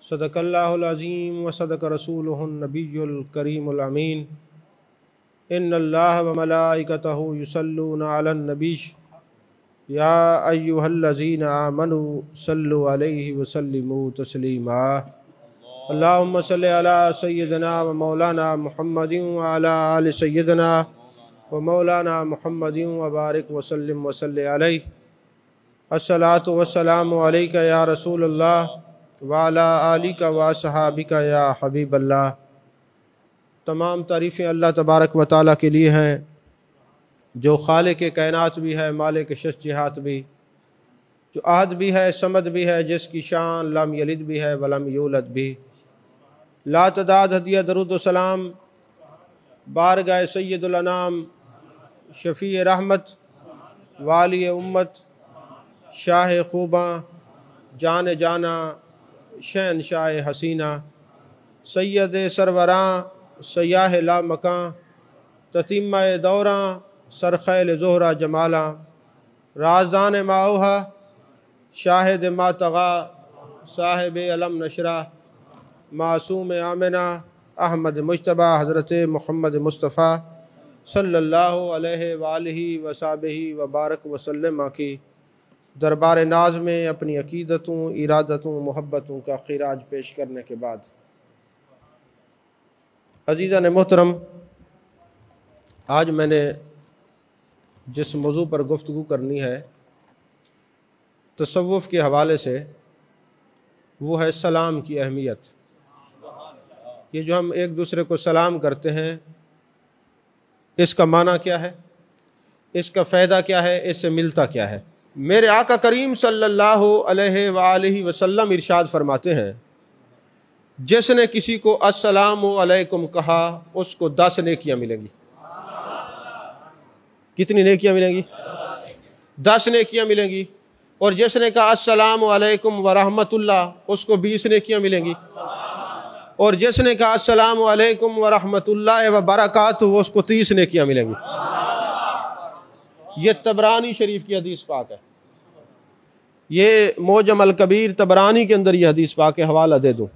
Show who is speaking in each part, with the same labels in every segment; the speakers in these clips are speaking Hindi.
Speaker 1: सदक़ल्लाहुल अज़ीम व सदक़ रसूलुहुन नबियुल करीमुल अमीन। इन्नल्लाह व मलाइकतहु युसल्लूना अलन नबी या अय्युहल्लज़ीना आमनु सल्लु अलैहि व सल्लिमू तस्लीमा। अल्लाहुम्मा सल्लि अला सय्यिदना व मौलाना मुहम्मदिन व अला आलि सय्यिदना व मौलाना मुहम्मदिन व बारिक व सल्लिम व सल्लि अलैहि। अस्सलातु वस्सलामु अलैका या रसूलल्लाह व अला आलिका व सहाबिका या हबीबल्लाह। तमाम तारीफ़ें अल्लाह तबारक व तआला के लिए हैं जो खालिक कायनात भी है, मालिक शज़्जिहात भी, जो आहद भी है, समद भी है, जिसकी शान लम यलिद भी है वलम यूलद भी। ला तदाद हदिया दरूद सलाम बारगाह सय्यदुल अनाम शफ़ी रहमत वाली उम्मत शाह खूबा जान जाना शहनशाह हसीना सैयद सरवरां सयाह ला मकां ततीमा दौरां सरखैल ज़ोहरा जमाला राजदान माओहा शाहिद मातगा साहिब अलम नशरा मासूम आमिना अहमद मुज्तबा हज़रत मोहम्मद मुस्तफ़ा सल्लल्लाहु अलैहि वालिहि वसहबिहि व बारक वसल्लम की दरबार नाज में अपनी अकीदतों, इरादतों, मोहब्बतों का खिराज पेश करने के बाद अज़ीज़ान मोहतरम, आज मैंने जिस मौजू पर गुफ्तगू करनी है तसव्वुफ़ के हवाले से, वो है सलाम की अहमियत। ये जो हम एक दूसरे को सलाम करते हैं, इसका माना क्या है, इसका फ़ायदा क्या है, इससे मिलता क्या है। मेरे आका करीम सल्लल्लाहु अलैहि वसल्लम इरशाद फरमाते हैं, जिसने किसी को अस्सलामु अलैकुम कहा उसको 10 नेकियां मिलेंगी। कितनी नेकियां मिलेंगी? 10 नेकियां मिलेंगी। और जिसने कहा अस्सलामु अलैकुम व रहमतुल्लाह उसको 20 नेकियां मिलेंगी। और जिसने कहा अस्सलामु अलैकुम व रहमतुल्लाह व बरकातुहू उसको 30 नेकियां मिलेंगी। ये तबरानी शरीफ की हदीस पाक है। ये मोजम अल कबीर तबरानी के अंदर ये हदीस पाक है, हवाला दे दूँ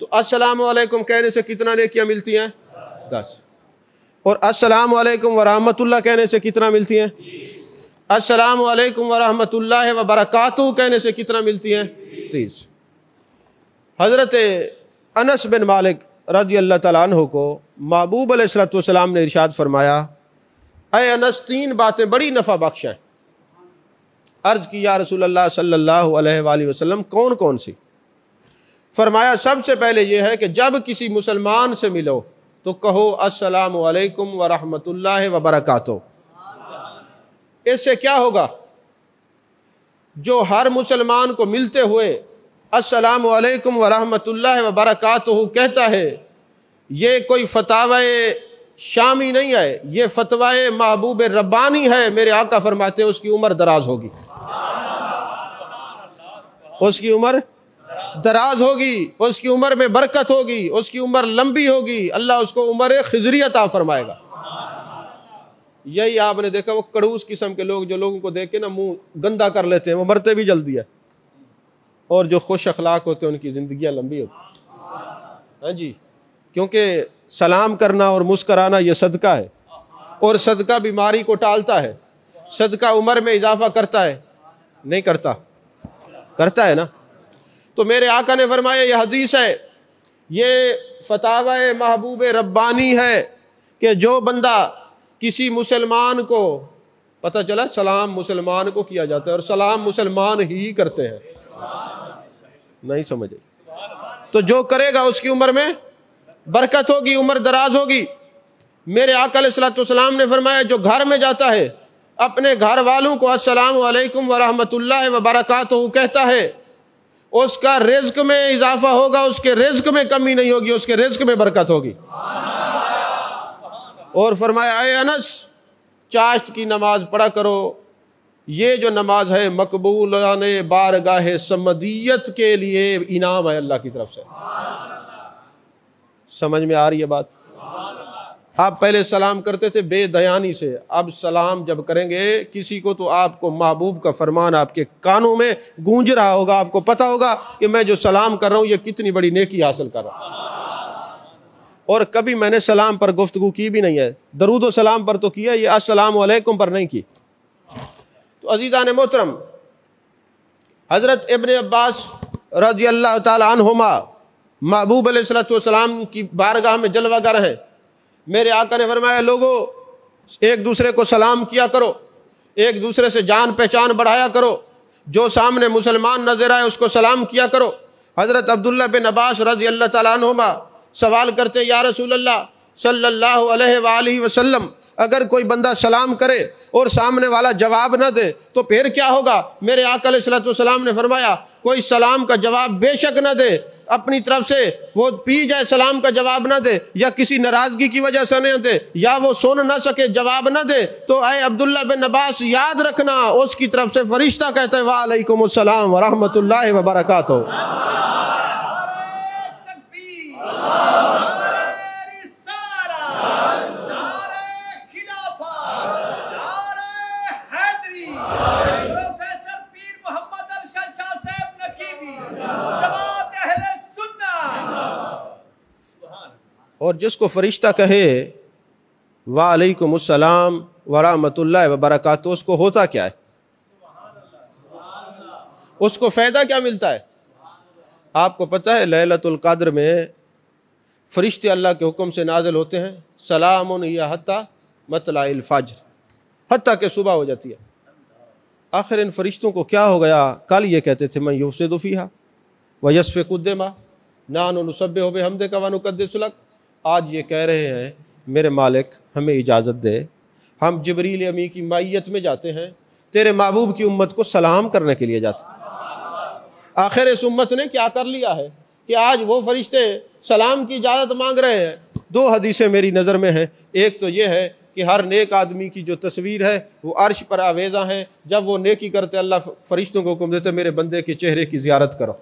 Speaker 1: तो अस्सलामु अलैकुम कहने से कितना नेकियां मिलती हैं? 10। और अस्सलामु अलैकुम व रहमतुल्लाह कहने से कितना मिलती हैं? अस्सलामु अलैकुम व रहमतुल्लाह व बरकातुहू कहने से कितना मिलती हैं? 30। हज़रत अनस बिन मालिक रज़ी अल्लाह तआला अन्हु को महबूब अलैहिस्सलातु वस्सलाम ने इरशाद फरमाया, अय अनस, 3 बातें बड़ी नफ़ा बख्श हैं। अर्ज़ की, या रसूलल्लाह सल्लल्लाहु अलैहि वसल्लम, कौन कौन सी? फरमाया, सबसे पहले यह है कि जब किसी मुसलमान से मिलो तो कहो अस्सलामु अलैकुम व रहमतुल्लाहि व बरकातुहू। इससे क्या होगा? जो हर मुसलमान को मिलते हुए अस्सलामु अलैकुम व रहमतुल्लाहि व बरकातुहू कहता है, ये कोई फतावाए शामी नहीं है, ये फतवाए महबूब रब्बानी है। मेरे आका फरमाते हैं उसकी उम्र दराज होगी, उसकी उम्र दराज होगी, उसकी उम्र में बरकत होगी, उसकी उम्र लंबी होगी। अल्लाह उसको उम्र खिजरी अता फरमाएगा। यही आपने देखा, वो कड़ूस किस्म के लोग जो लोगों को देख के ना मुंह गंदा कर लेते हैं, वो मरते भी जल्दी है। और जो खुश अखलाक होते हैं उनकी ज़िंदगियाँ लंबी होती। हाँ जी, क्योंकि सलाम करना और मुस्कराना ये सदका है, और सदका बीमारी को टालता है, सदका उम्र में इजाफा करता है। नहीं करता? करता है ना। तो मेरे आका ने फरमाया, यह हदीस है, ये फतावा महबूब रब्बानी है कि जो बंदा किसी मुसलमान को, पता चला सलाम मुसलमान को किया जाता है और सलाम मुसलमान ही करते हैं, नहीं समझे? तो जो करेगा उसकी उम्र में बरकत होगी, उम्र दराज होगी। मेरे आका अलैहिस्सलातु वस्सलाम ने फरमाया, जो घर में जाता है अपने घर वालों को अस्सलामु अलैकुम व रहमतुल्लाहि व बरकातुहू कहता है, उसका रिज़्क में इजाफा होगा, उसके रिज़्क में कमी नहीं होगी, उसके रिज़्क में बरकत होगी। और फरमाया, ऐ अनस, चाश्त की नमाज पढ़ा करो, ये जो नमाज है मकबूलाने बारगाह समदियत के लिए इनाम है अल्लाह की तरफ से। समझ में आ रही है बात? आप पहले सलाम करते थे बेदयानी से, अब सलाम जब करेंगे किसी को तो आपको महबूब का फरमान आपके कानों में गूंज रहा होगा, आपको पता होगा कि मैं जो सलाम कर रहा हूँ ये कितनी बड़ी नेकी हासिल कर रहा हूँ। और कभी मैंने सलाम पर गुफ्तगू की भी नहीं है, दरूद व सलाम पर तो किया, ये अस्सलाम वालेकुम पर नहीं की। तो अज़ीज़ान मोहतरम, हज़रत इब्न अब्बास रज़ी अल्लाह ताला अन्हुमा महबूब अलैहिस्सलातु वस्सलाम की बारगाह में जलवागर हैं। मेरे आका ने फरमाया, लोगों एक दूसरे को सलाम किया करो, एक दूसरे से जान पहचान बढ़ाया करो, जो सामने मुसलमान नजर आए उसको सलाम किया करो। हज़रत अब्दुल्लाह बिन अब्बास रज़ी अल्लाह ताला अन्हुमा सवाल करते, या रसूल अल्लाह सल्लल्लाहु अलैहि वसल्लम, अगर कोई बंदा सलाम करे और सामने वाला जवाब न दे तो फिर क्या होगा? मेरे आका अलैहिस्सलातु वस्सलाम ने फरमाया, कोई सलाम का जवाब बेशक न दे, अपनी तरफ से वो पी जाए, सलाम का जवाब न दे, या किसी नाराज़गी की वजह से न दे, या वो सुन न सके जवाब न दे, तो ऐ अब्दुल्लाह बिन अब्बास याद रखना उसकी तरफ से फरिश्ता कहता है वालेकुमुस्सलाम व रहमतुल्लाहि व बरकातुहू। और जिसको फरिश्ता कहे वालेकुमुस्सलाम व रहमतुल्लाहि व बरकातुहू, उसको होता क्या है? उसको फ़ायदा क्या मिलता है? आपको पता है लैलतुल क़द्र में फरिश्ते अल्लाह के हुक्म से नाजिल होते हैं, सलामुन हिया हत्ता मतलाइल फ़ज्र, हत्ता के सुबह हो जाती है। आखिर इन फरिश्तों को क्या हो गया? कल ये कहते थे मैं युफ़सिदु फ़ीहा व यस्फ़िकु दिमा नहनु नुसब्बिहु बिहम्दिका व नुक़द्दिसु लक, आज ये कह रहे हैं मेरे मालिक हमें इजाज़त दे, हम जिब्रील अमी की माइयत में जाते हैं, तेरे महबूब की उम्मत को सलाम करने के लिए जाते हैं। आखिर इस उम्मत ने क्या कर लिया है कि आज वो फरिश्ते सलाम की इजाज़त मांग रहे हैं? दो हदीसें मेरी नज़र में हैं। एक तो ये है कि हर नेक आदमी की जो तस्वीर है वो अर्श पर आवेज़ा है, जब वो नेकी करते अल्लाह फरिश्तों को हुक्म देते मेरे बंदे के चेहरे की ज़ियारत करो।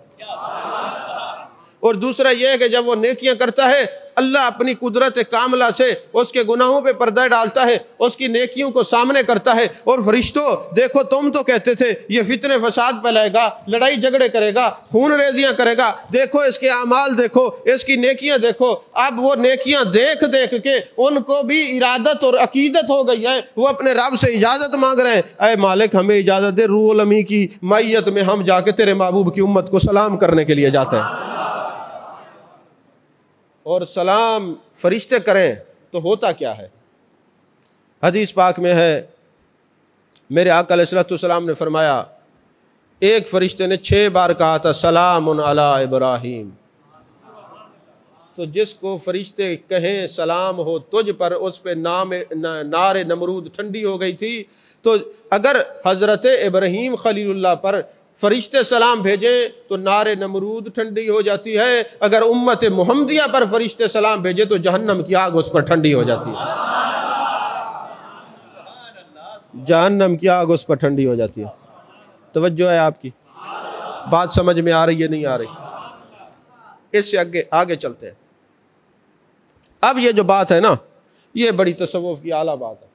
Speaker 1: और दूसरा यह है कि जब वो नेकियां करता है अल्लाह अपनी कुदरत कामला से उसके गुनाहों पे पर्दा डालता है, उसकी नेकियों को सामने करता है। और फरिश्तों देखो, तुम तो कहते थे ये फितने फसाद फैलाएगा, लड़ाई झगड़े करेगा, खून रेजियां करेगा, देखो इसके अमाल देखो, इसकी नेकियां देखो। अब वो नेकियां देख देख के उनको भी इरादत और अकीदत हो गई है, वो अपने रब से इजाज़त मांग रहे हैं, ऐ मालिक हमें इजाज़त दे, रूहुल अमी की मैयत में हम जाके तेरे महबूब की उम्मत को सलाम करने के लिए जाते हैं। और सलाम फरिश्ते करें तो होता क्या है? हदीस पाक में है, मेरे आका अलैहिस्सलातु वस्सलाम ने फरमाया, एक फरिश्ते ने 6 बार कहा था सलामुन अला इब्राहीम। तो जिसको फरिश्ते कहें सलाम हो तुझ पर, उस पे नारे नमरूद ठंडी हो गई थी। तो अगर हज़रत इब्राहीम खलीलुल्लाह पर फरिश्ते सलाम भेजे तो नारे नमरूद ठंडी हो जाती है, अगर उम्मत मुहम्मदिया पर फरिश्ते सलाम भेजे तो जहन्नम की आग उस पर ठंडी हो जाती है। जहन्नम की आग उस पर ठंडी हो जाती है। तवज्जो है आपकी? बात समझ में आ रही है नहीं आ रही? इससे आगे आगे चलते हैं। अब ये जो बात है ना, ये बड़ी तसव्वुफ की आला बात है।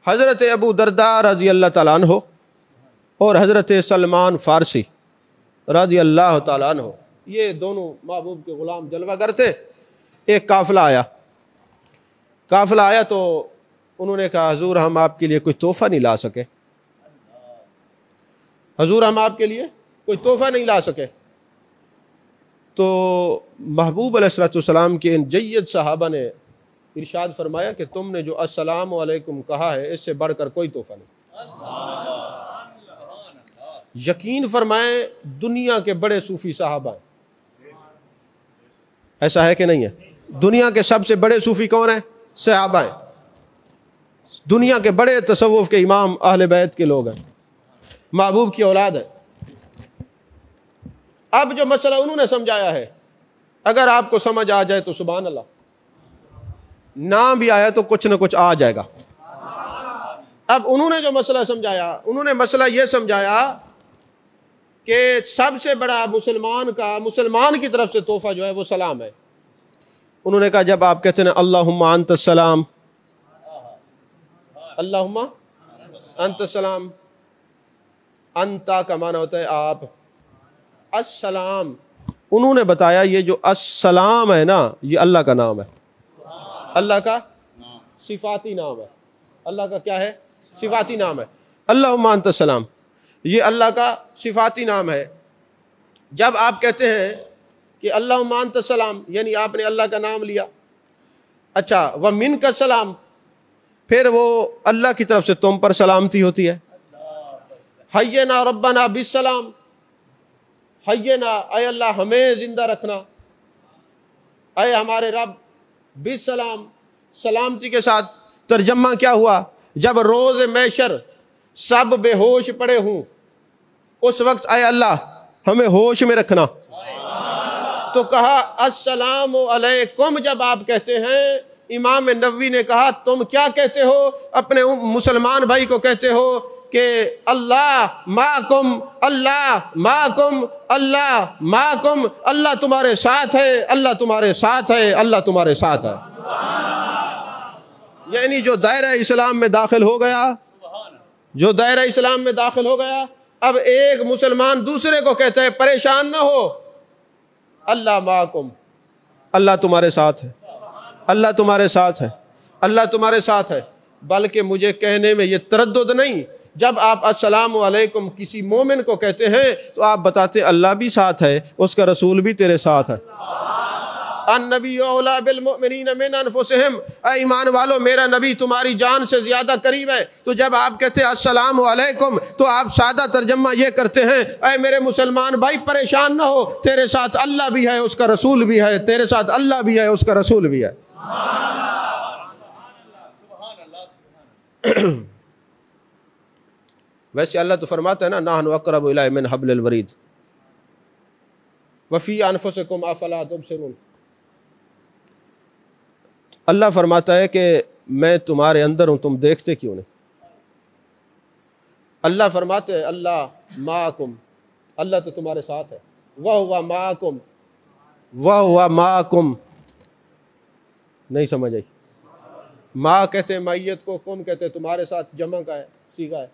Speaker 1: हज़रत अबू दरदा रज़ी अल्लाह ताला अन्हु और हज़रत सलमान फ़ारसी रज़ी अल्लाह ताला अन्हु, ये दोनों महबूब के ग़ुलाम जलवागर थे। एक काफ़िला आया तो उन्होंने कहा, हजूर हम आपके लिए कोई तोहफ़ा नहीं ला सके, हजूर हम आपके लिए कोई तोहफ़ा नहीं ला सके। तो महबूब अलैहिस्सलातु वस्सलाम के इन जय्यद सहाबा ने इरशाद फरमाया कि तुमने जो अस्सलामु अलैकुम कहा है इससे बढ़कर कोई तोहफ़ा नहीं। यकीन फरमाएं, दुनिया के बड़े सूफी साहबा हैं, ऐसा है कि नहीं है? दुनिया के सबसे बड़े सूफी कौन है? सहाबा हैं। दुनिया के बड़े तसव्वुफ के इमाम अहले बैत के लोग हैं, महबूब की औलाद है। अब जो मसला उन्होंने समझाया है, अगर आपको समझ आ जाए तो सुभान अल्लाह, ना भी आया तो कुछ ना कुछ आ जाएगा। अब उन्होंने जो मसला समझाया, उन्होंने मसला ये समझाया कि सबसे बड़ा मुसलमान की तरफ से तोहफा जो है वो सलाम है। उन्होंने कहा जब आप कहते हैं अल्लाहुम्मा अंतस्सलाम, अल्लाहुम्मा अंतस्सलाम, अंता का माना होता है आप, अस्सलाम, उन्होंने बताया ये जो अस्सलाम है ना, ये अल्लाह का नाम है, अल्लाह का सिफाती नाम है। अल्लाह का क्या है? सिफाती नाम है। अल्लाहुम्मा अंतस्सलाम ये अल्लाह का सिफाती नाम है। जब आप कहते हैं कि अल्लाहुम्मा अंतस्सलाम, यानी आपने अल्लाह का नाम लिया। अच्छा, व मिन का सलाम, फिर वो अल्लाह की तरफ से तुम पर सलामती होती है। हय्यना रब्बना बिस्सलाम, हय्यना अय अल्लाह हमें जिंदा रखना, अय हमारे रब, बिस्सलाम सलामती के साथ। तर्जमा क्या हुआ? जब रोज़ मैशर सब बेहोश पड़े हों उस वक्त अय अल्लाह हमें होश में रखना। तो कहा अस्सलामु अलैकुम। जब आप कहते हैं, इमाम नबवी ने कहा तुम क्या कहते हो? अपने मुसलमान भाई को कहते हो कि अल्लाह माकुम, अल्लाह माकुम, अल्लाह माकुम, अल्लाह तुम्हारे साथ है, अल्लाह तुम्हारे साथ है, अल्लाह तुम्हारे साथ है। यानी जो दायरा इस्लाम में दाखिल हो गया, जो दायरा इस्लाम में दाखिल हो गया, अब एक मुसलमान दूसरे को कहता है परेशान ना हो, अल्लाह माकुम, अल्लाह तुम्हारे साथ है, अल्लाह तुम्हारे साथ है, अल्लाह तुम्हारे साथ है। बल्कि मुझे कहने में ये तरद्दुद नहीं, जब आप अस्सलामु अलैकुम किसी मोमिन को कहते हैं तो आप बताते अल्लाह भी साथ है, उसका रसूल भी तेरे साथ है। अन्नबी औला बिल मुमिनीन मिन अनफुसिहिम, ऐ ईमान वालो मेरा नबी तुम्हारी जान से ज़्यादा करीब है। तो जब आप कहते हैं अस्सलामु अलैकुम तो आप सादा तर्जमा ये करते हैं, ऐ मेरे मुसलमान भाई परेशान ना हो, तेरे साथ अल्लाह भी है, उसका रसूल भी है, तेरे साथ अल्लाह भी है, उसका रसूल भी है। वैसे अल्लाह तो फरमाता है ना, नाहनु अक़रबु इलैहि मिन हब्लिल वरीद वफ़ी अनफुसिकुम अफ़ला तुबसिरून। अल्लाह फरमाता है कि मैं तुम्हारे अंदर हूँ, तुम देखते क्यों नहीं? अल्लाह फरमाते हैं अल्लाह माकुम, अल्लाह तो तुम्हारे साथ है। वह हुआ माकुम, वह हुआ माकुम, नहीं समझ आई? माँ कहते हैं मैयत को, कुम कहते हैं तुम्हारे साथ, जमा का है, सीखा है।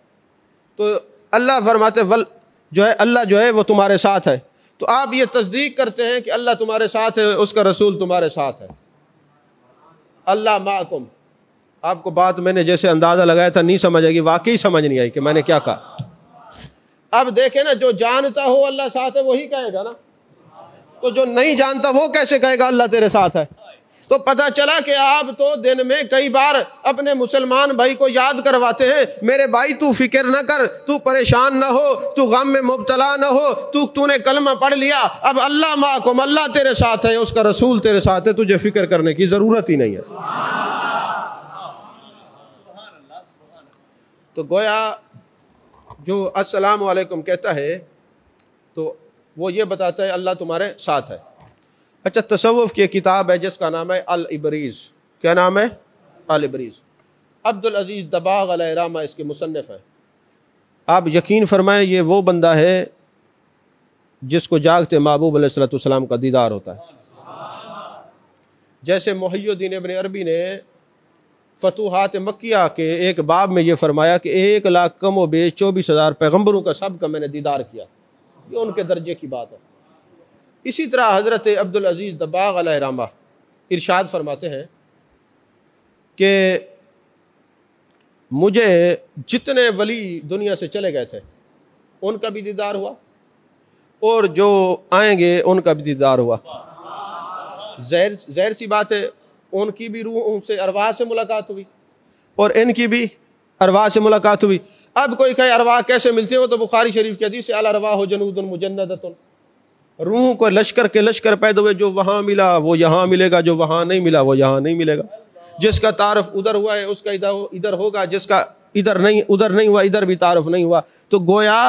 Speaker 1: तो अल्लाह फरमाते वल जो है, अल्लाह जो है वो तुम्हारे साथ है। तो आप ये तस्दीक करते हैं कि अल्लाह तुम्हारे साथ है, उसका रसूल तुम्हारे साथ है। अल्लाह माकुम, आपको बात मैंने जैसे अंदाज़ा लगाया था नहीं समझ आएगी, वाकई समझ नहीं आई कि मैंने क्या कहा। अब देखे ना, जो जानता हो अल्लाह साथ है वही कहेगा ना, तो जो नहीं जानता वो कैसे कहेगा अल्लाह तेरे साथ है? तो पता चला कि आप तो दिन में कई बार अपने मुसलमान भाई को याद करवाते हैं, मेरे भाई तू फिक्र न कर, तू परेशान न हो, तू गम में मुब्तला न हो, तूने कलमा पढ़ लिया, अब अल्लाह माकुम, अल्लाह तेरे साथ है, उसका रसूल तेरे साथ है, तुझे फिक्र करने की ज़रूरत ही नहीं है। तो गोया जो अस्सलामु अलैकुम कहता है तो वो ये बताता है अल्लाह तुम्हारे साथ है। अच्छा, तसव्वुफ की किताब है जिसका नाम है अल इबरीज़। क्या नाम है? अल इबरीज़। अब्दुल अजीज़ दबाग़ अलैहिर्रहमा इसके मुसन्निफ़ हैं। आप यकीन फरमाएं, ये वो बंदा है जिसको जागते महबूब अलैहिस्सलाम का दीदार होता है। जैसे मुहय्यिद्दीन इब्न अरबी ने फतूहात मक्किया के एक बाब में ये फरमाया कि 1 लाख कम व बेश 24,000 पैगम्बरों का सब का मैंने दीदार किया, ये उनके दर्जे की बात है। इसी तरह हज़रत अब्दुल अजीज़ दबाग़ अलैहिर्रहमा इरशाद फरमाते हैं कि मुझे जितने वली दुनिया से चले गए थे उनका भी दीदार हुआ और जो आएंगे उनका भी दीदार हुआ। ज़ाहिर सी बात है, उनकी भी रूह उनसे अरवाह से मुलाकात हुई और इनकी भी अरवाह से मुलाकात हुई। अब कोई कहे अरवाह कैसे मिलती है, वो तो बुखारी शरीफ की हदीस से अल अरवाह हो जनुदुन मुजन्नदतुन, रूह को लश्कर के लश्कर पैदा हुए, जो वहाँ मिला वो यहाँ मिलेगा, जो वहाँ नहीं मिला वो यहाँ नहीं मिलेगा। जिसका तारफ़ उधर हुआ है उसका इधर होगा, जिसका उधर नहीं हुआ इधर भी तारफ़ नहीं हुआ। तो गोया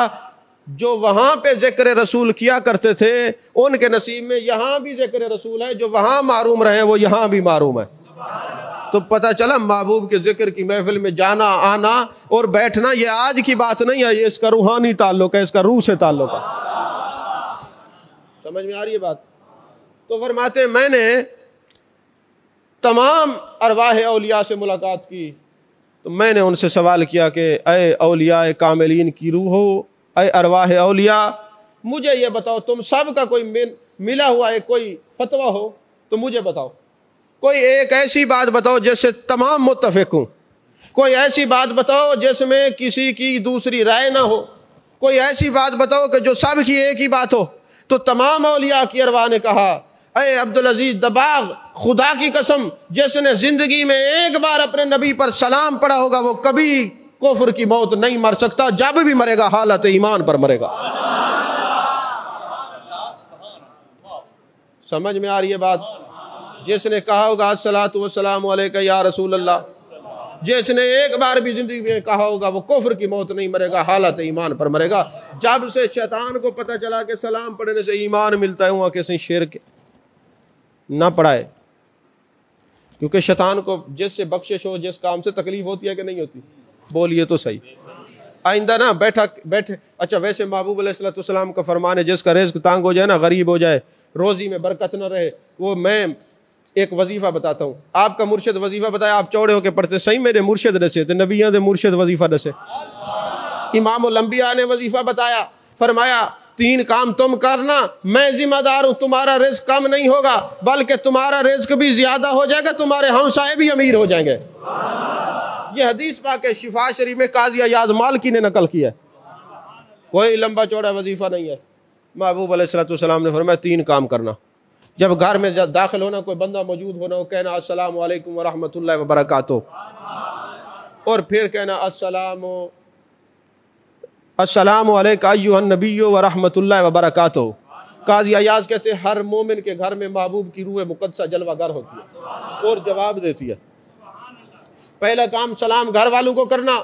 Speaker 1: जो वहाँ पे ज़िक्र रसूल किया करते थे उनके नसीब में यहाँ भी ज़िक्र रसूल है, जो वहाँ मारूम रहे वो यहाँ भी मारूम है। तो पता चला महबूब के ज़िक्र की महफिल में जाना आना और बैठना ये आज की बात नहीं है, ये इसका रूहानी ताल्लुक़ है, इसका रूह से ताल्लुक़ है। समझ में आ रही है बात? तो फरमाते मैंने तमाम अरवाह औलिया से मुलाकात की तो मैंने उनसे सवाल किया कि अय औलिया कामिलीन की रूह हो, अय अरवाह औलिया, मुझे ये बताओ तुम सब का कोई मिला हुआ है कोई फतवा हो तो मुझे बताओ, कोई एक ऐसी बात बताओ जिससे तमाम मुत्तफिक हों, कोई ऐसी बात बताओ जिसमें किसी की दूसरी राय ना हो, कोई ऐसी बात बताओ कि जो सब की एक ही बात हो। तो तमाम औलिया की अरवाह ने कहा, अय अब्दुल अजीज दबाग, खुदा की कसम जिसने जिंदगी में एक बार अपने नबी पर सलाम पढ़ा होगा वो कभी कुफ्र की मौत नहीं मर सकता, जब भी मरेगा हालत ईमान पर मरेगा। समझ में आ रही है बात? जिसने कहा होगा अस्सलातु वस्सलामु अलैका या रसूल अल्लाह, जिसने एक बार भी जिंदगी में कहा होगा वो कुफ्र की मौत नहीं मरेगा, हालत ईमान पर मरेगा। जब से शैतान को पता चला कि सलाम पढ़ने से ईमान मिलता है वहाँ किसी शिर्क ना पढ़ाए, क्योंकि शैतान को जिससे बख्शिश हो, जिस काम से तकलीफ होती है कि नहीं होती, बोलिए तो सही। आइंदा ना बैठे अच्छा वैसे महबूब अलैहिस्सलाम का फरमान है जिसका रिज़्क़ तंग हो जाए ना, गरीब हो जाए, रोज़ी में बरकत न रहे, वो मैं एक वजीफ़ा बताता हूँ। आपका मुर्शिद वजीफ़ा बताया, आप चौड़े होकर पढ़ते, सही मेरे मुर्शिद दसे तो नबियाँ दे मुर्शिद वजीफ़ा दसे। इमामुल अंबिया ने वजीफ़ा बताया, फरमाया 3 काम तुम करना, मैं जिम्मेदार हूँ, तुम्हारा रिज़्क़ कम नहीं होगा बल्कि तुम्हारा रिज़्क़ भी ज़्यादा हो जाएगा, तुम्हारे हमसाए भी अमीर हो जाएंगे। ये हदीस पाक है, शिफा शरीफ में काज़ी अयाज़ मालिकी ने नकल किया है, कोई लंबा चौड़ा वजीफ़ा नहीं है। महबूब अलैहिस्सलाम ने फरमाया 3 काम करना, जब घर में दाखिल होना कोई बंदा मौजूद होना हो कहना अस्सलामु अलैकुम व रहमतुल्लाहि व बरकातुहू, और फिर कहना अस्सलामु अलैका अय्युहन नबिय्यु व रहमतुल्लाहि व बरकातुहू। काज़ी अयाज़ कहते हैं हर मोमिन के घर में महबूब की रूह मुक़द्दसा जलवागर होती है और जवाब देती है। पहला काम सलाम घर वालों को करना,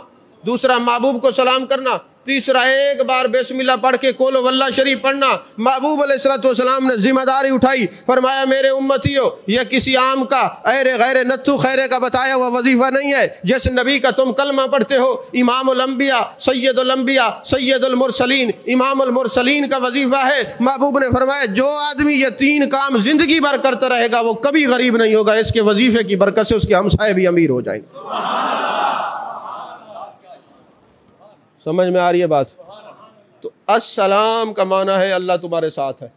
Speaker 1: दूसरा महबूब को सलाम करना, तीसरा एक बार बिस्मिल्लाह पढ़ के कोलो वल्लाह शरीफ पढ़ना। महबूब अलैहिस्सलाम ने जिम्मेदारी उठाई, फरमाया मेरे उम्मतियों यह किसी आम का ऐरे गैरे नत्थु खैरे का बताया हुआ वजीफा नहीं है। जिस नबी का तुम कलमा पढ़ते हो, इमामुल अंबिया सैयदुल अंबिया सैयदुल मुरसलीन इमामुल मुरसलीन का वजीफा है। महबूब ने फरमाया जो आदमी ये 3 काम जिंदगी भर करता रहेगा वो कभी गरीब नहीं होगा, इसके वजीफे की बरकत से उसके हमसाए भी अमीर हो जाएंगे। समझ में आ रही है बात? तो अस्सलाम का माना है अल्लाह तुम्हारे साथ है।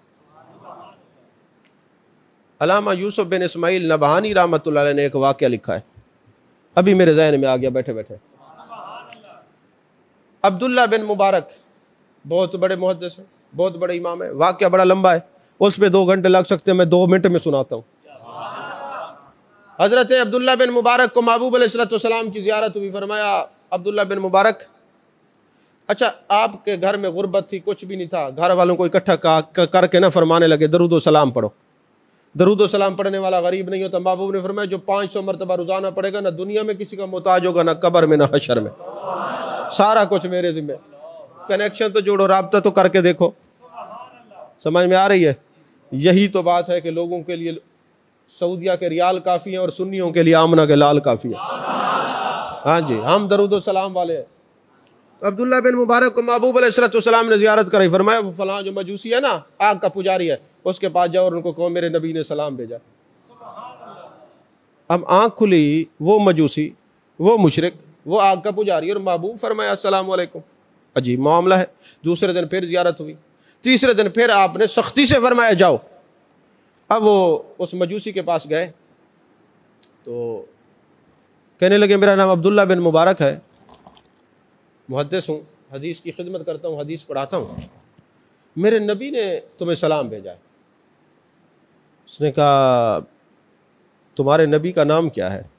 Speaker 1: अल्लामा यूसुफ बिन इस्माइल नबहानी रहमतुल्लाह अलैह ने एक वाक़या लिखा है, अभी मेरे ज़हन में आ गया बैठे बैठे। अब्दुल्ला बिन मुबारक बहुत बड़े मुहद्दिस हैं, बहुत बड़े इमाम है, वाक़या बड़ा लंबा है, उस पर 2 घंटे लग सकते हैं, मैं 2 मिनट में सुनाता हूँ। हज़रत अब्दुल्ला बिन मुबारक को महबूब अलैहिस्सलाम की ज़ियारत हुई। फरमाया अब्दुल्ला बिन मुबारक, अच्छा आपके घर में गुर्बत थी, कुछ भी नहीं था, घर वालों को इकट्ठा करके ना फरमाने लगे दरूद सलाम पढ़ो। दरूद सलाम पढ़ने वाला गरीब नहीं होता। महबूब ने फरमाया जो 500 मरतबा रोजाना पड़ेगा ना दुनिया में किसी का मोहताज होगा, ना कब्र में ना हशर में, सारा कुछ मेरे जिम्मे। कनेक्शन तो जोड़ो, राब्ता तो करके देखो। समझ में आ रही है? यही तो बात है कि लोगों के लिए सऊदिया के रियाल काफ़ी है और सुन्नियों के लिए आमना के लाल काफ़ी है। हाँ जी, हम दरूद सलाम वाले हैं। अब्दुल्ला बिन मुबारक को महबूब अलैहिस्सलाम ने ज़ियारत कराई। फरमाया वो फलां जो मजूसी है ना, आग का पुजारी है, उसके पास जाओ और उनको कहो मेरे नबी ने सलाम भेजा। अब आँख खुली, वो मजूसी, वो मुशरिक, वो आग का पुजारी, और महबूब फरमाया अस्सलाम वालेकुम। अजीब मामला है। दूसरे दिन फिर ज़ियारत हुई, तीसरे दिन फिर आपने सख्ती से फरमाया जाओ। अब वो उस मजूसी के पास गए तो कहने लगे मेरा नाम अब्दुल्ला बिन मुबारक है, मुहद्दिस हूँ, हदीस की खिदमत करता हूँ, हदीस पढ़ाता हूँ, मेरे नबी ने तुम्हें सलाम भेजा है। उसने कहा तुम्हारे नबी का नाम क्या है?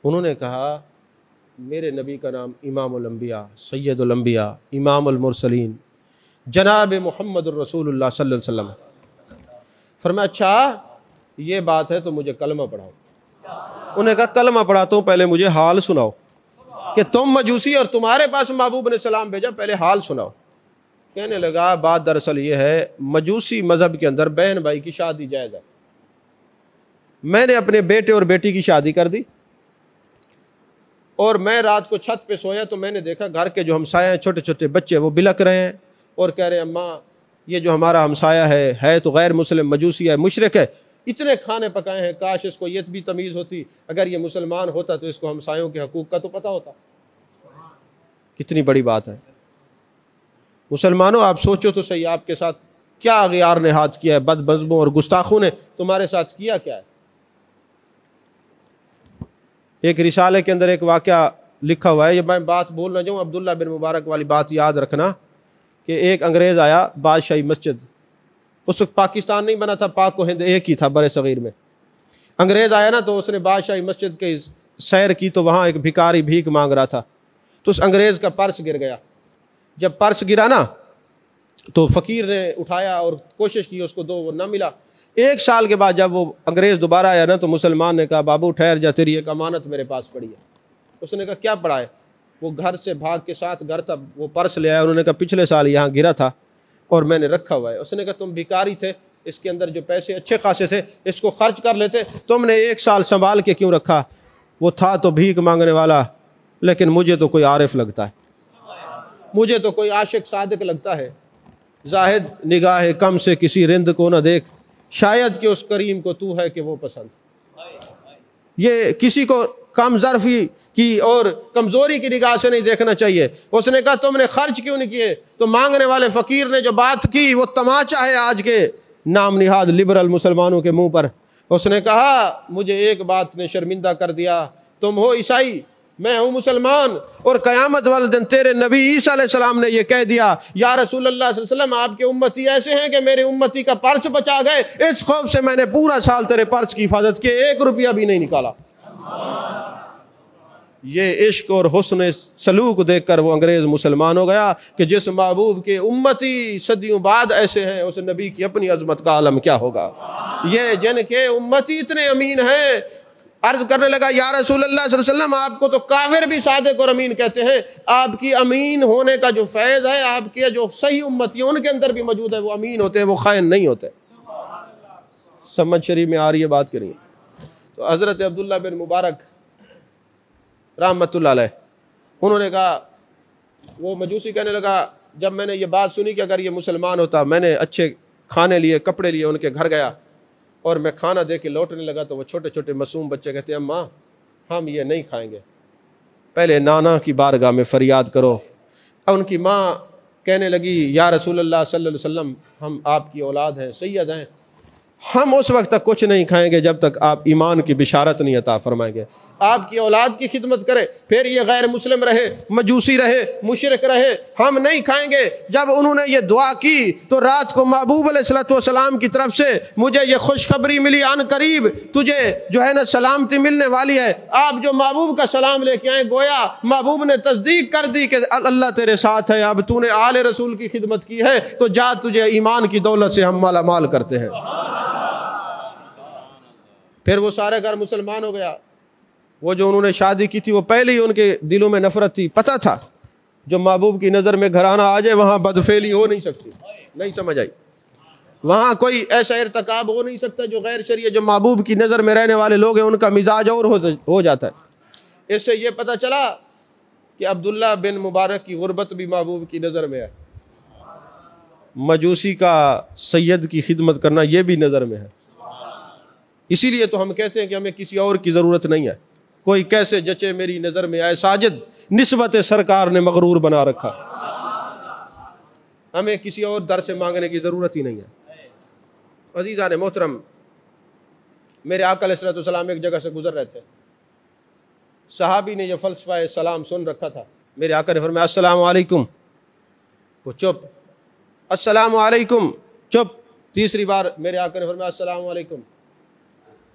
Speaker 1: उन्होंने कहा मेरे नबी का नाम इमामुल अंबिया सैयदुल अंबिया इमामुल मुरसलीन जनाब मुहम्मदुर रसूलुल्लाह सल्लल्लाहु अलैहि वसल्लम। फरमाया अच्छा ये बात है तो मुझे कलमा पढ़ाओ। उन्होंने कहा कलमा पढ़ाता हूँ, पहले मुझे हाल सुनाओ कि तुम मजूसी और तुम्हारे पास महबूब ने सलाम भेजा, पहले हाल सुनाओ। कहने लगा बात दरअसल ये है, मजूसी मजहब के अंदर बहन भाई की शादी जायज़ है। मैंने अपने बेटे और बेटी की शादी कर दी और मैं रात को छत पे सोया तो मैंने देखा घर के जो हमसाया हैं, छोटे छोटे बच्चे, वो बिलक रहे हैं और कह रहे हैं अम्मा ये जो हमारा हमसाया है तो गैर मुस्लिम मजूसी है, मुशरिक है, इतने खाने पकाए हैं, काश इसको ये भी तमीज़ होती, अगर ये मुसलमान होता तो इसको हमसायों के हकूक़ का तो पता होता। कितनी बड़ी बात है। मुसलमानों, आप सोचो तो सही, आपके साथ क्या अगियार ने हाथ किया है, बदबज़्मों और गुस्ताखों ने तुम्हारे साथ किया क्या है। एक रिसाले के अंदर एक वाक़या लिखा हुआ है, ये मैं बात बोल ना जाऊँ, अब्दुल्ला बिन मुबारक वाली बात याद रखना कि एक अंग्रेज़ आया बादशाही मस्जिद, उस वक्त पाकिस्तान नहीं बना था, पाक को हिंद एक ही था बड़े सग़ीर में। अंग्रेज़ आया ना तो उसने बादशाही मस्जिद के सैर की तो वहाँ एक भिखारी भीख मांग रहा था, तो उस अंग्रेज़ का पर्स गिर गया। जब पर्स गिरा ना तो फ़कीर ने उठाया और कोशिश की उसको दो, वो ना मिला। 1 साल के बाद जब वो अंग्रेज़ दोबारा आया ना तो मुसलमान ने कहा, बाबू ठहर जा, तेरी एक अमानत मेरे पास पड़ी है। उसने कहा क्या पड़ा है। वो घर से भाग के साथ घर था, वो पर्स ले आया। उन्होंने कहा पिछले साल यहाँ गिरा था और मैंने रखा हुआ है। उसने कहा तुम भिखारी थे, इसके अंदर जो पैसे अच्छे खासे थे इसको खर्च कर लेते, तुमने 1 साल संभाल के क्यों रखा। वो था तो भीख मांगने वाला, लेकिन मुझे तो कोई आरिफ लगता है, मुझे तो कोई आशिक सादिक लगता है। जाहिद निगाह कम से किसी रिंद को न देख, शायद कि उस करीम को तू है कि वो पसंद। ये किसी को कम ज़र्फ़ी की और कमज़ोरी की निगाह से नहीं देखना चाहिए। उसने कहा तुमने खर्च क्यों नहीं किए। तो मांगने वाले फ़कीर ने जो बात की वो तमाचा है आज के नाम निहाद लिबरल मुसलमानों के मुंह पर। उसने कहा मुझे एक बात ने शर्मिंदा कर दिया, तुम हो ईसाई, मैं हूँ मुसलमान, और क़यामत वाले दिन तेरे नबी ईसा अलैहिस्सलाम ने यह कह दिया, या रसूलुल्लाह सल्लल्लाहु अलैहि वसल्लम आपके उम्मती ऐसे हैं कि मेरे उम्मती का पर्स बचा गए, इस खौफ से मैंने पूरा साल तेरे पर्स की हिफाजत की, 1 रुपया भी नहीं निकाला। ये इश्क और हुस्न सलूक देख कर वो अंग्रेज़ मुसलमान हो गया कि जिस महबूब के उम्मती सदियों बाद ऐसे हैं, उस नबी की अपनी अजमत का आलम क्या होगा। ये जिनके उम्मती इतने अमीन हैं, अर्ज करने लगा या रसूलुल्लाह सल्लल्लाहु अलैहि वसल्लम आपको तो काफिर भी सादिक और अमीन कहते हैं, आपकी अमीन होने का जो फैज़ है, आपके जो सही उम्मती उनके अंदर भी मौजूद है, वो अमीन होते हैं, वो खाइन नहीं होते। समझ शरीफ में आ रही है बात करिए। तो हज़रत अब्दुल्ला बिन मुबारक रहमतुल्लाह अलैह, उन्होंने कहा, वो मजूसी कहने लगा, जब मैंने ये बात सुनी कि अगर ये मुसलमान होता, मैंने अच्छे खाने लिए, कपड़े लिए, उनके घर गया और मैं खाना दे के लौटने लगा तो वो छोटे छोटे मासूम बच्चे कहते हैं अम्मा हम ये नहीं खाएंगे, पहले नाना की बारगाह में फ़रियाद करो। अब उनकी माँ कहने लगी या रसूलुल्लाह सल्लल्लाहु अलैहि वसल्लम हम आपकी औलाद हैं, सैयद हैं, हम उस वक्त तक कुछ नहीं खाएंगे जब तक आप ईमान की बिशारत नहीं अता फरमाएंगे। आपकी औलाद की खिदमत करें, फिर ये गैर मुस्लिम रहे, मजूसी रहे, मुशरिक रहे, हम नहीं खाएंगे। जब उन्होंने ये दुआ की तो रात को महबूब अलैहिस्सलातु वस्सलाम की तरफ से मुझे ये खुशखबरी मिली, अन करीब तुझे जो है ना सलामती मिलने वाली है। आप जो महबूब का सलाम लेके आए, गोया महबूब ने तस्दीक कर दी कि अल्लाह तेरे साथ है, अब तूने आले रसूल की खिदमत की है तो जा, तुझे ईमान की दौलत से हम माला माल करते हैं। फिर वो सारे घर मुसलमान हो गया। वो जो उन्होंने शादी की थी वो पहले ही उनके दिलों में नफरत थी, पता था जो महबूब की नज़र में घराना आ जाए वहाँ बदफेली हो नहीं सकती। नहीं समझ आई, वहाँ कोई ऐसा इर्तकाब हो नहीं सकता जो गैर शरीय, जो महबूब की नज़र में रहने वाले लोग हैं उनका मिजाज और हो जाता है। इससे ये पता चला कि अब्दुल्ला बिन मुबारक की गुर्बत भी महबूब की नज़र में है, मजूसी का सैयद की खिदमत करना ये भी नज़र में है। इसीलिए तो हम कहते हैं कि हमें किसी और की ज़रूरत नहीं है, कोई कैसे जचे मेरी नज़र में आए, साजिद निस्बत सरकार ने मगरूर बना रखा, हमें किसी और दर से मांगने की ज़रूरत ही नहीं है। अज़ीज़ान मोहतरम, मेरे आका अलैहिस्सलाम एक जगह से गुजर रहे थे, सहाबी ने यह फ़लसफ़ा सलाम सुन रखा था। मेरे आका ने फरमाया अस्सलामु अलैकुम, वो चुप, अस्सलामु अलैकुम, चुप। तीसरी बार मेरे आका ने फरमाया अस्सलामु अलैकुम।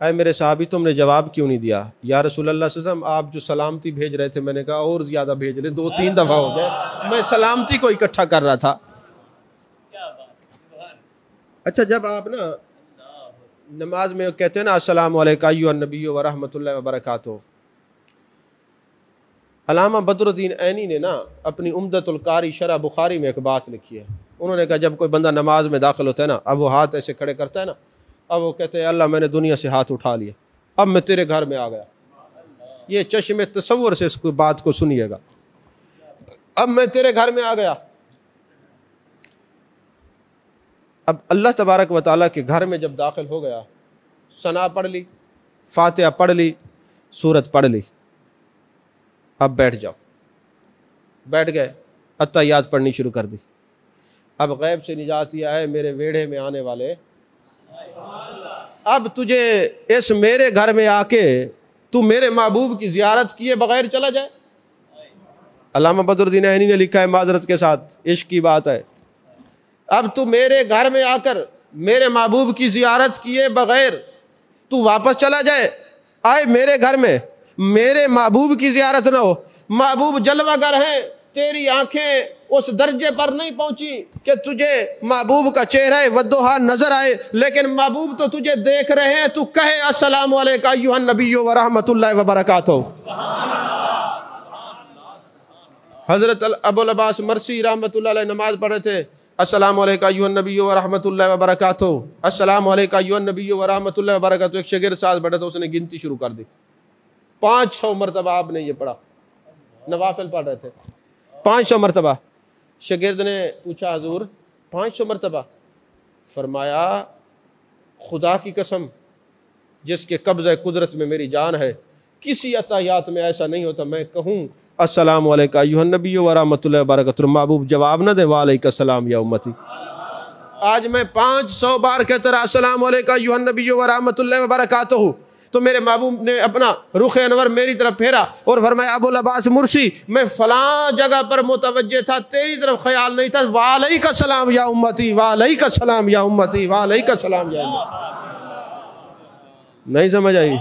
Speaker 1: अरे मेरे साहबी तुमने जवाब क्यों नहीं दिया। या रसूलुल्लाह सल्लल्लाहु अलैहि वसल्लम आप जो सलामती भेज रहे थे, मैंने कहा और ज़्यादा भेज ले, 2-3 दफ़ा हो गए, मैं सलामती को इकट्ठा कर रहा था। अच्छा, जब आप ना नमाज में कहते हैं ना अस्सलामु अलैका अय्युहन नबिय्यु व रहमतुल्लाहि व बरकातुहू, अल्लामा बदरुद्दीन ऐनी ने ना अपनी उम्दतुल कारी शरह बुखारी में एक बात लिखी है। उन्होंने कहा जब कोई बंदा नमाज में दाखिल होता है ना, अब वो हाथ ऐसे खड़े करता है ना, अब वो कहते हैं अल्लाह मैंने दुनिया से हाथ उठा लिया, अब मैं तेरे घर में आ गया। ये चश्मे तसव्वुर से इस बात को सुनिएगा, अब मैं तेरे घर में आ गया। अब अल्लाह तबारक व तआला के घर में जब दाखिल हो गया सना पढ़ ली, फातिहा पढ़ ली, सूरत पढ़ ली, अब बैठ जाओ। बैठ गए, अत्तहियात पढ़नी शुरू कर दी। अब गैब से निजात यह है, मेरे वेढ़े में आने वाले, अब तुझे इस मेरे घर में आके तू मेरे महबूब की ज़ियारत किए बगैर चला जाए। अल्लामा बदरुद्दीन ऐनी ने लिखा है माजरत के साथ, इश्क की बात है। अब तू मेरे घर में आकर मेरे महबूब की ज़ियारत किए बगैर तू वापस चला जाए। आए मेरे घर में, मेरे महबूब की ज़ियारत ना हो। महबूब जलवागर है, तेरी आंखें उस दर्जे पर नहीं पहुंची कि तुझे महबूब का चेहरा वद्दोहा नजर आए, लेकिन महबूब तो तुझे देख रहे हैं। तू कहे अस्सलामु अलैका अय्युहन नबिय्यु व रहमतुल्लाहि व बरकातुहू। हजरत अबुल अब्बास मरसी रहमतुल्लाह अलैह नमाज पढ़ रहे थे, अस्सलामु अलैका अय्युहन नबिय्यु व रहमतुल्लाहि व बरकातुहू, अस्सलामु अलैका अय्युहन नबिय्यु व रहमतुल्लाहि व बरकातुहू। एक शागिर्द साथ बैठा था, उसने गिनती शुरू कर दी। 500 मरतबा आपने ये पढ़ा, नवाफिल पढ़ रहे थे, 500 मरतबा। शागिर्द ने पूछा, हुजूर 500 मरतबा? फरमाया, खुदा की कसम जिसके कब्ज़े कुदरत में मेरी जान है, किसी अतायात में ऐसा नहीं होता मैं कहूँ अस्सलामु अलैका अय्युहन नबिय्यु व रहमतुल्लाहि व बरकातुहू, महबूब जवाब न दे वालैका सलाम या उम्मती। आज मैं 500 बार कहता रहा अस्सलामु अलैका अय्युहन नबिय्यु व रहमतुल्लाहि व बरकातुहू, तो मेरे महबूब ने अपना रुख अनवर मेरी तरफ फेरा और फरमाया, अबुल अब्बास मुर्सी, मैं फलां जगह पर मुतवज्जे था, तेरी तरफ ख्याल नहीं था। वालैका सलाम या उम्मती, वालैका सलाम या उम्मती, वालैका सलाम या उम्मती। नहीं समझ आई?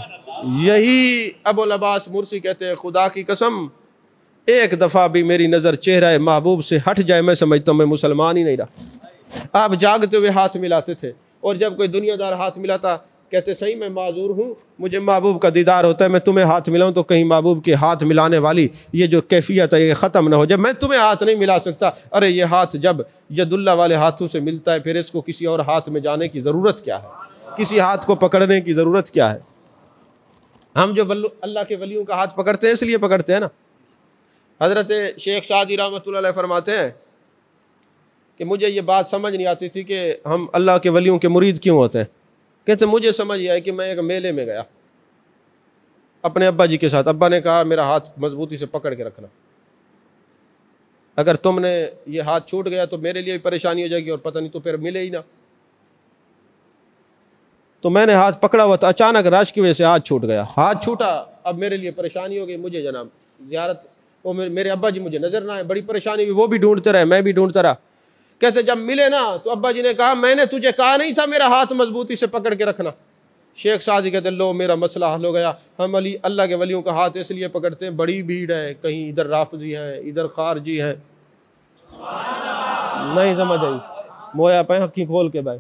Speaker 1: यही अबुल अब्बास मुर्सी कहते हैं, खुदा की कसम एक दफ़ा भी मेरी नज़र चेहरा महबूब से हट जाए, मैं समझता हूँ मैं मुसलमान ही नहीं रहा। आप जागते हुए हाथ मिलाते थे, और जब कोई दुनियादार हाथ मिलाता कहते सही मैं माजूर हूँ, मुझे महबूब का दीदार होता है, मैं तुम्हें हाथ मिलाऊँ तो कहीं महबूब के हाथ मिलाने वाली ये जो कैफियत है ये ख़त्म ना हो जाए, मैं तुम्हें हाथ नहीं मिला सकता। अरे ये हाथ जब यदुल्ला वाले हाथों से मिलता है, फिर इसको किसी और हाथ में जाने की ज़रूरत क्या है? किसी हाथ को पकड़ने की ज़रूरत क्या है? हम जो अल्लाह के वलियों का हाथ पकड़ते हैं इसलिए पकड़ते हैं ना। हज़रत शेख सादी रहमतुल्लाह अलैह फरमाते हैं कि मुझे ये बात समझ नहीं आती थी कि हम अल्लाह के वलियों के मुरीद क्यों होते हैं। कहते मुझे समझ आया कि मैं एक मेले में गया अपने अब्बा जी के साथ। अब्बा ने कहा मेरा हाथ मजबूती से पकड़ के रखना, अगर तुमने ये हाथ छूट गया तो मेरे लिए भी परेशानी हो जाएगी और पता नहीं तो फिर मिले ही ना। तो मैंने हाथ पकड़ा हुआ था, अचानक राश की वजह से हाथ छूट गया। हाथ छूटा, अब मेरे लिए परेशानी हो गई, मुझे जनाब ज़ियारत वो मेरे अब्बा जी मुझे नजर ना आए, बड़ी परेशानी हुई। वो भी ढूंढते रहे, मैं भी ढूंढता रहा। कहते जब मिले ना तो अब्बा जी ने कहा मैंने तुझे कहा नहीं था मेरा हाथ मजबूती से पकड़ के रखना। शेख सादी कहते लो मेरा मसला हल हो गया। हम अल्लाह के वलियों का हाथ इसलिए पकड़ते हैं, बड़ी भीड़ है, कहीं इधर राफजी हैं, इधर खारजी हैं। नहीं समझ आई? मोया पे हकी खोल के भाई,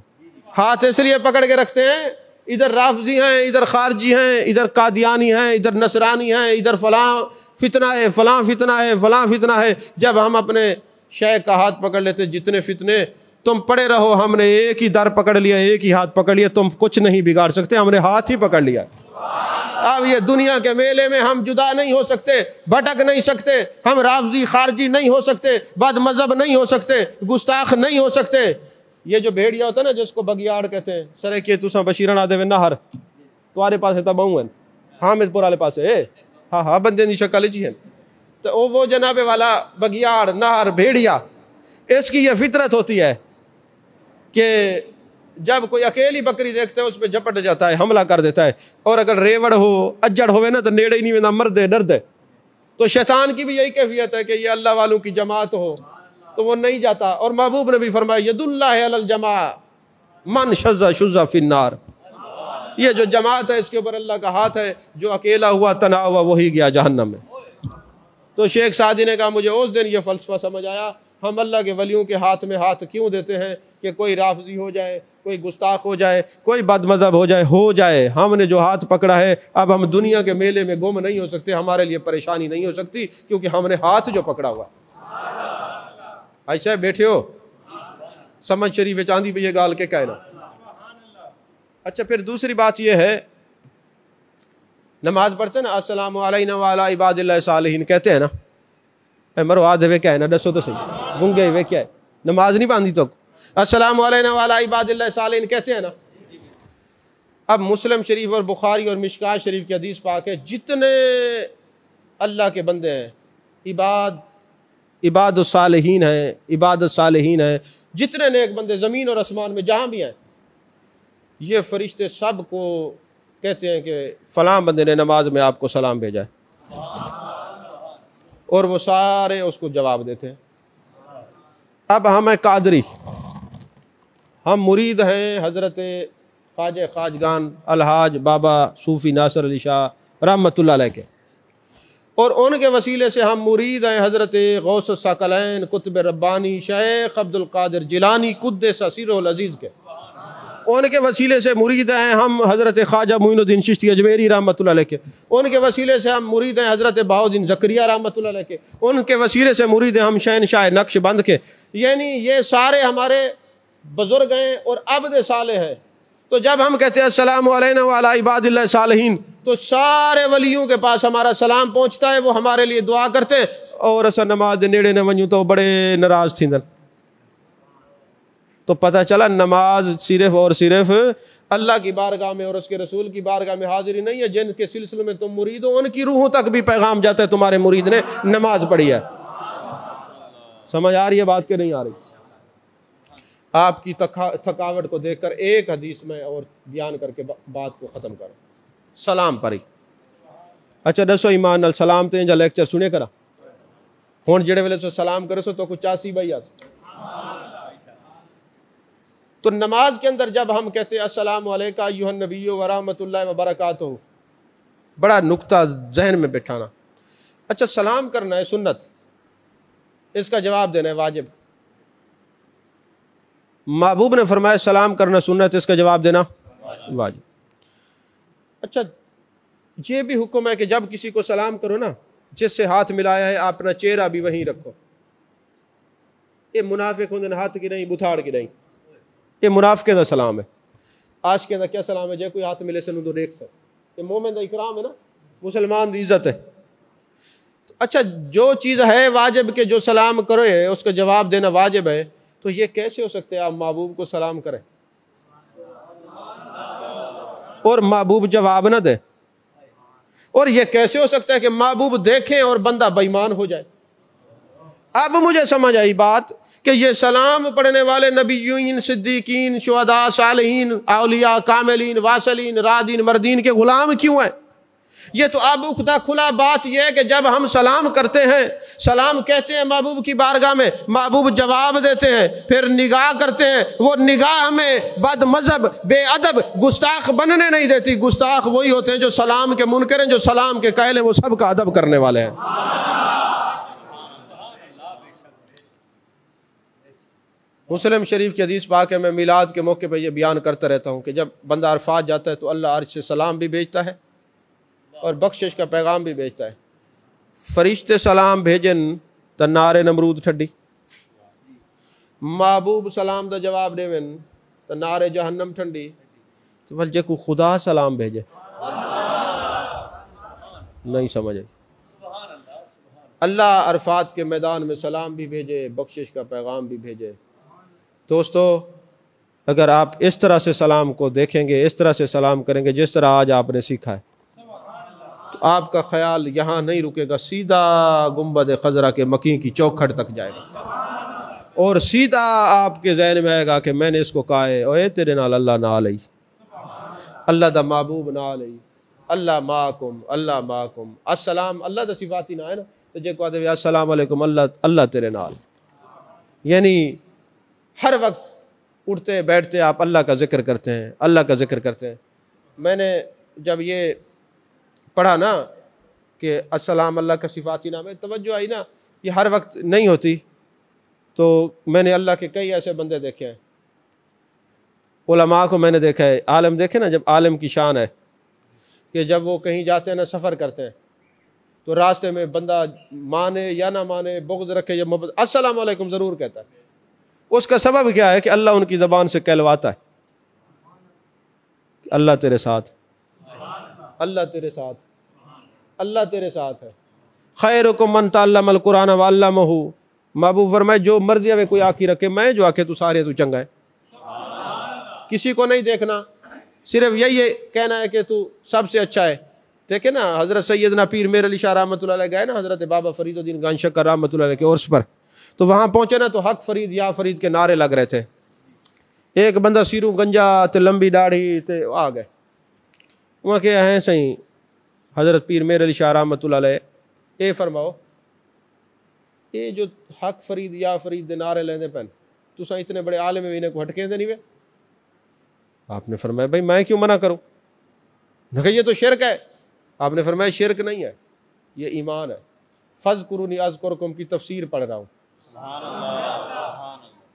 Speaker 1: हाथ इसलिए पकड़ के रखते हैं, इधर राफजी हैं, इधर खारजी हैं, इधर कादियानी हैं, इधर नसरानी हैं, इधर फलां फितना है, फलां फितना है, फलां फितना है। जब हम अपने शेख का हाथ पकड़ लेते, जितने फितने तुम पड़े रहो, हमने एक ही दर पकड़ लिया, एक ही हाथ पकड़ लिया, तुम कुछ नहीं बिगाड़ सकते, हमने हाथ ही पकड़ लिया। अब ये दुनिया के मेले में हम जुदा नहीं हो सकते, भटक नहीं सकते, हम राफजी खारजी नहीं हो सकते, बद मजहब नहीं हो सकते, गुस्ताख नहीं हो सकते। ये जो भेड़िया होता है ना जिसको बगियाड़ कहते हैं, सरे के तुसा बशीरण आदे नहर तुम्हारे पास है तब हामिदपुर वाले पास है, हाँ हाँ बंदे की शक्ल जी है। तो वो जनाबे वाला बगियाड़ नहर भेड़िया, इसकी ये फितरत होती है कि जब कोई अकेली बकरी देखता है उस पर झपट जाता है, हमला कर देता है। और अगर रेवड़ हो अज्जड़ होवे ना तो नेड़े ही नहीं वेंदा, मरदे डरदे। तो शैतान की भी यही कैफियत है कि ये अल्लाह वालों की जमात हो तो वो नहीं जाता। और महबूब ने भी फरमाया यदुल्लाह अलल जमा मन शज़्ज़ा शुज़्ज़ा फिन्नार, ये जो जमात है इसके ऊपर अल्लाह का हाथ है, जो अकेला हुआ तना हुआ वही गया जहन्नम में। तो शेख सादी ने कहा मुझे उस दिन ये फ़लसफ़ा समझ आया, हम अल्लाह के वलियों के हाथ में हाथ क्यों देते हैं कि कोई राफजी हो जाए, कोई गुस्ताख हो जाए, कोई बदमज़हब हो जाए। हमने जो हाथ पकड़ा है, अब हम दुनिया के मेले में गुम नहीं हो सकते, हमारे लिए परेशानी नहीं हो सकती क्योंकि हमने हाथ जो पकड़ा हुआ। ऐसा बैठे हो समझ शरीफ चांदी पे ये गाल के कहना। अच्छा फिर दूसरी बात यह है, नमाज पढ़ते ना अस्सलामु अलैना व अला इबादिल्लाहि सालिहीन कहते हैं ना, मरो आधे वे क्या है ना, दसो तो सही, गूंगे वे क्या है, नमाज नहीं बांधी तो अस्सलामु अलैना व अला इबादिल्लाहि सालिहीन कहते हैं ना। अब मुस्लिम शरीफ और बुखारी और मिशकात शरीफ की हदीस पाक है, जितने अल्लाह के बंदे हैं, इबादत सालिहीन हैं, जितने नेक बंदे ज़मीन और आसमान में जहाँ भी हैं, ये फरिश्ते सब को कहते हैं कि फ़लाँ बंदे ने नमाज में आपको सलाम भेजा है, और वो सारे उसको जवाब देते हैं। अब हम हैं कादरी, हम मुरीद हैं हज़रत ख्वाजा ख्वाजगान अलहाज बाबा सूफ़ी नासर अली शाह रहमतुल्लाह अलैह के, और उनके वसीले से हम मुरीद हैं हज़रत गौस सकलैन कुतुब रब्बानी शेख अब्दुल कादिर जिलानी कुद्दस सिर्रुल अज़ीज़ के, उनके वसीले से मुरीद हैं हम हज़रत ख्वाजा मोइनुद्दीन चिश्ती अजमेरी रहमतुल्लाह अलैह के, उनके वसीले से हम मुरीद हैं हज़रत बहाउद्दीन ज़करिया रहमतुल्लाह अलैह के, उनके वसीले से मुरीद हैं हम शहनशाह नक्शबंद के। यानी ये सारे हमारे बुज़ुर्ग हैं और अब्द साले हैं। तो जब हम कहते हैं अस्सलामु अलैना व अला इबादिल्लाह सालिहीन, तो सारे वलियों के पास हमारा सलाम पहुँचता है, वो हमारे लिए दुआ करते हैं। और अस नमाज दे नेड़े न वञूं तो बड़े नाराज़ थींदन। तो पता चला नमाज सिर्फ और सिर्फ अल्लाह की बारगाह में और उसके रसूल की बारगाह में हाजिरी नहीं है। जिनके सिलसिले में तुम मुरीद हो, उनकी रूहों तक भी पैगाम जाता है तुम्हारे मुरीद ने नमाज पढ़ी है। समझ आ रही है बात के नहीं आ रही? आपकी थकावट को देखकर एक हदीस में और बयान करके बात को ख़त्म करो। सलाम परी, अच्छा दसो ईमान नाल सलाम तो इंजा लेक्चर सुने करा हुण जेड़े वेले सो सलाम करो सो तो कुछ चासी भाई आ। तो नमाज के अंदर जब हम कहते हैं अस्सलामु अलैका अय्युहन नबिय्यु व रहमतुल्लाहि व बरकातुहू, बड़ा नुक्ता जहन में बैठाना। अच्छा सलाम करना है सुन्नत, इसका जवाब देना है वाजिब। महबूब ने फरमाया सलाम करना सुन्नत, इसका जवाब देना वाजिब। अच्छा ये भी हुक्म है कि जब किसी को सलाम करो ना, जिससे हाथ मिलाया है अपना चेहरा भी वहीं रखो। ये मुनाफिक होंदे हाथ की नहीं बुथाड़ की नहीं, ये मुनाफिक का सलाम है। आज के अंदर क्या सलाम है? जे कोई हाथ मिले से तो देख सक, ये मोमिन का इकराम है ना, मुसलमान की इज्जत है। तो अच्छा जो चीज़ है वाजिब के जो सलाम करो है उसका जवाब देना वाजिब है, तो ये कैसे हो सकते हैं आप महबूब को सलाम करें और महबूब जवाब ना दे? और ये कैसे हो सकता है कि महबूब देखें और बंदा बेईमान हो जाए? अब मुझे समझ आई बात कि ये सलाम पढ़ने वाले नबीयीन, सिद्दीकीन, शुहदा, सालिहीन, औलिया, कामिलीन, वासलीन, रादीन, मर्दीन के गुलाम क्यों हैं? ये तो अब उक्ता खुला बात यह है कि जब हम सलाम करते हैं, सलाम कहते हैं महबूब की बारगाह में, महबूब जवाब देते हैं, फिर निगाह करते हैं, वो निगाह हमें बद मजहब, बेअदब, गुस्ताख बनने नहीं देती। गुस्ताख वही होते हैं जो सलाम के मुनकर हैं, जो सलाम के कायल हैं, वो सब का अदब करने वाले हैं। मुस्लिम शरीफ की हदीस पाक है, मैं मिलाद के मौके पर यह बयान करता रहता हूँ कि जब बंदा अरफात जाता है तो अल्लाह अर्श से सलाम भी भेजता है और बख्शिश का पैगाम भी भेजता है। फरिश्ते सलाम भेजन तो नारे नमरूद ठड्डी, महबूब सलाम का जवाब देवन तो नारे जहन्नम ठंडी। तो भल जे को खुदा सलाम भेजे नहीं समझ आई। अल्लाह अरफात के मैदान में सलाम भी भेजे, बख्शिश का पैगाम भी भेजे। दोस्तों अगर आप इस तरह से सलाम को देखेंगे, इस तरह से सलाम करेंगे जिस तरह आज आपने सीखा है, तो आपका ख्याल यहाँ नहीं रुकेगा, सीधा गुंबद खजरा के मकी की चौखट तक जाएगा और सीधा आपके जहन में आएगा कि मैंने इसको कहा है ओए तेरे नाल अल्लाह ना लई, अल्लाह दा महबूब ना लई, अल्लाह माकुम, अल्लाह माकुम। अस्सलाम अल्लाह दा सिफाती ना है ना, तो जे को अस्सलाम वालेकुम अल्लाह तेरे नाल, यानी हर वक्त उठते बैठते आप अल्लाह का जिक्र करते हैं, अल्लाह का जिक्र करते हैं। मैंने जब ये पढ़ा ना कि अस्सलाम अल्लाह का सिफाती नाम है, तवज्जो आई ना, ये हर वक्त नहीं होती। तो मैंने अल्लाह के कई ऐसे बंदे देखे हैं, उलमा को मैंने देखा है, आलम देखे ना, जब आलम की शान है कि जब वो कहीं जाते हैं ना, सफ़र करते हैं, तो रास्ते में बंदा माने या ना माने, बुग़्ज़ रखे या मोहब्बत, अस्सलाम वालेकुम ज़रूर कहता है। उसका सबब क्या है कि अल्लाह उनकी ज़बान से कहलवाता है, अल्लाह तेरे साथ, अल्लाह तेरे साथ, अल्लाह तेरे साथ है। खैरुकुम मन तअल्लमल कुरान व अल्लमहु, महबूब फरमाए जो मर्जी में कोई आखी रखे, मैं जो आखे तू सारे तू चंगा है। किसी को नहीं देखना, सिर्फ यही कहना है कि तू सबसे अच्छा है। देखे ना हज़रत सैयदना पीर मेर अली शाह रहमतुल्लाह अलैह गए ना हज़रत बाबा फरीदुद्दीन गंशकर रहमतुल्लाह अलैह के उर्स पर, तो वहाँ पहुँचे ना तो हक फरीद या फरीद के नारे लग रहे थे। एक बंदा सिरू गंजा तो लंबी दाढ़ी तो आ गए, वहाँ के हैं सही हज़रत पीर मेर अली शाह रहमतुल्लाह अलैह ये फरमाओ, ये जो हक फरीद या फरीद दे नारे लेंदे पैन तुसा इतने बड़े आलिम में इन्हें को हटके नहीं वे। आपने फरमाया भाई मैं क्यों मना करूँ, ये तो शिरक है। आपने फरमाया शिरक नहीं है, ये ईमान है। फज़कुरूनी अज़कुरकुम की तफसीर पढ़ रहा हूँ,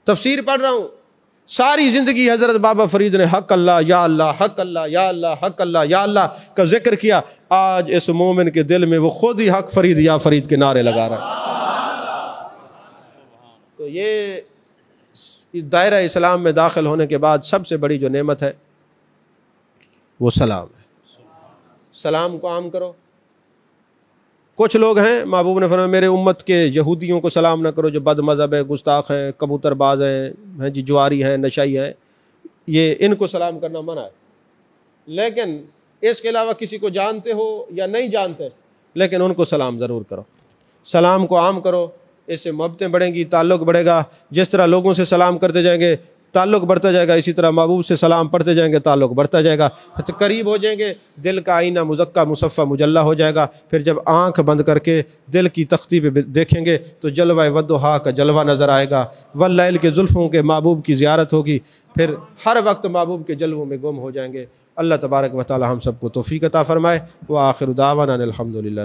Speaker 1: तफसीर पढ़ रहा हूँ। सारी ज़िंदगी हज़रत बाबा फरीद ने हक अल्लाह या अल्लाह, हक अल्लाह या अल्लाह, हक अल्लाह या अल्लाह का जिक्र किया। आज इस मोमिन के दिल में वो खुद ही हक फरीद या फरीद के नारे लगा रहा है। तो ये इस दायरा इस्लाम में दाखिल होने के बाद सबसे बड़ी जो नेमत है वो सलाम है। सलाम को आम करो। कुछ लोग हैं महबूब ने फरमाया मेरे उम्मत के यहूदियों को सलाम ना करो जो बद मज़हब है, गुस्ताख हैं, कबूतरबाज हैं जी, जुआरी हैं, नशाई हैं, ये इनको सलाम करना मना है। लेकिन इसके अलावा किसी को जानते हो या नहीं जानते, लेकिन उनको सलाम ज़रूर करो। सलाम को आम करो, इससे मोहब्बतें बढ़ेंगी, ताल्लुक़ बढ़ेगा। जिस तरह लोगों से सलाम करते जाएंगे ताल्लुक़ बढ़ता जाएगा, इसी तरह महबूब से सलाम पढ़ते जाएंगे ताल्लुक़ बढ़ता जाएगा, तो करीब हो जाएंगे। दिल का आईना मुज़क्का मुसफ़्फ़ा मुजल्ला हो जाएगा। फिर जब आँख बंद करके दिल की तख्ती पे देखेंगे तो जलवा वद्दुहा का जलवा नज़र आएगा। वल्लैल के जुल्फ़ों के महबूब की ज़ियारत होगी, फिर हर वक्त महबूब के जलवों में गुम हो जाएंगे। अल्लाह तबारक व तआला हम सबको तौफ़ीक़ अता फ़रमाए। व आखिर दावाना अनिल हम्दुलिल्लाह।